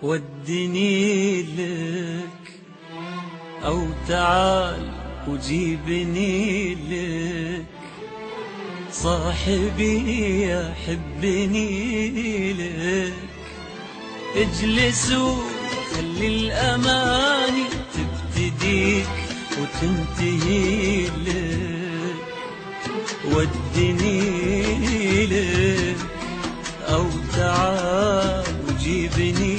ودني لك أو تعال وجيبني لك، صاحبي يحبني لك. اجلس وخلي الأماني تبتديك وتنتهي لك، ودني لك أو تعال وجيبني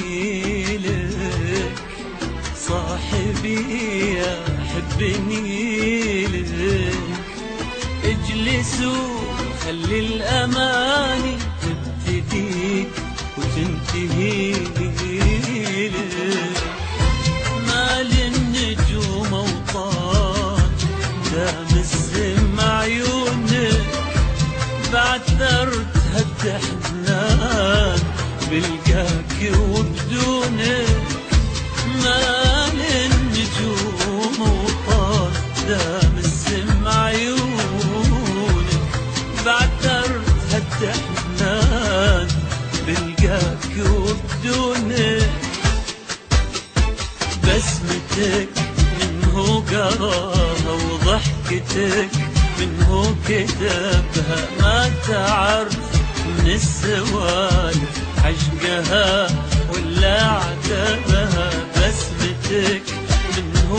لك، صاحبي يحبني لك. اجلس وخلي الأماني تبتديك وتنتهي لك. مال النجوم أوطان دام السم عيونك، بعثرت هالتحنان بلقاك وبدونك. مال النجوم أوطان دام السم عيونك، بعثرت هالتحنان بلقاك وبدونك. بسمتك منه قراها وضحكتك منه كتبها، ما تعرف من السوالف عشقها ولا عتبها. بسمتك منه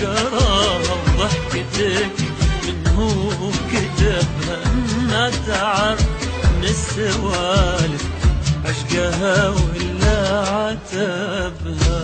قراها وضحكتك منه كتبها، ما تعرف من السوالف عشقها ولا عتبها.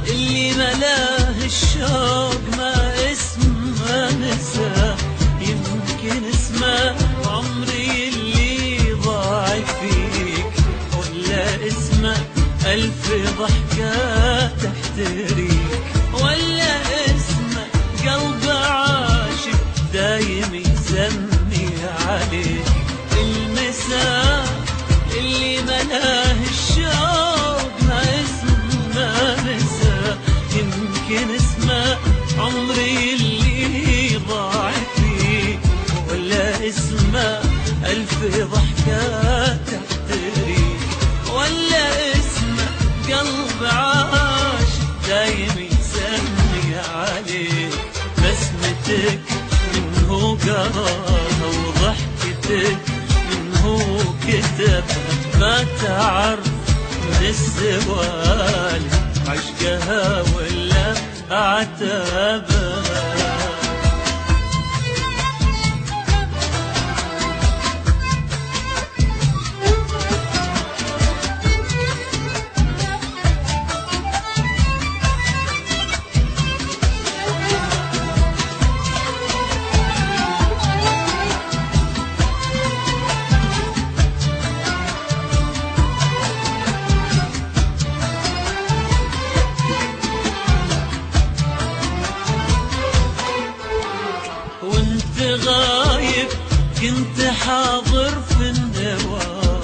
اللي ملاه الشوق ما اسمه نسى، يمكن اسمه عمري اللي ضاع فيك، ولا اسمه ألف ضحكة تحتريك، ولا اسمه قلب عاشق دايم يسمي عليك. المساء اللي ملاه الشوق ما يمكن اسمه عمري اللي ضاع فيه، ولا اسمه ألف ضحكة تحتريك، ولا اسمه قلب عاشق دايم يسمي عليك. بسمتك منه قراها وضحكتك منه كتبها، ما تعرف من السوالف عشقها ولا عتبها. غايب كنت حاضر في النواظر،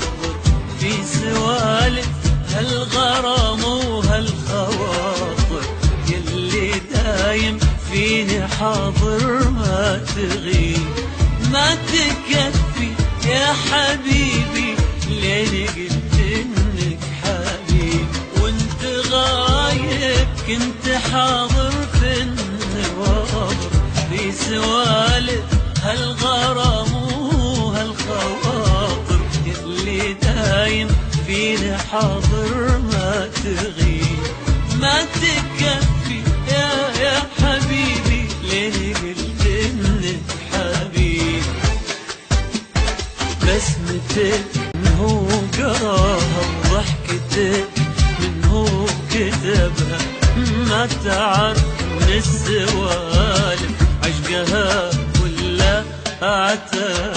في سوالف هالغرام وهالخواطر، يلي دايم فيني حاضر ما تغيب. ما تكفي يا حبيبي لين قلت انك حبيب، وانت غايب كنت حاضر في النواظر، في سوالف هالغرام وهالخواطر، اللي دايم فيني حاضر ما تغيب. ما تكفي يا حبيبي ليه قلت انك حبيب. بسمتك منه قراها وضحكتك منه كتبها، ما تعرف من السوالف عشقها ولا عتاب.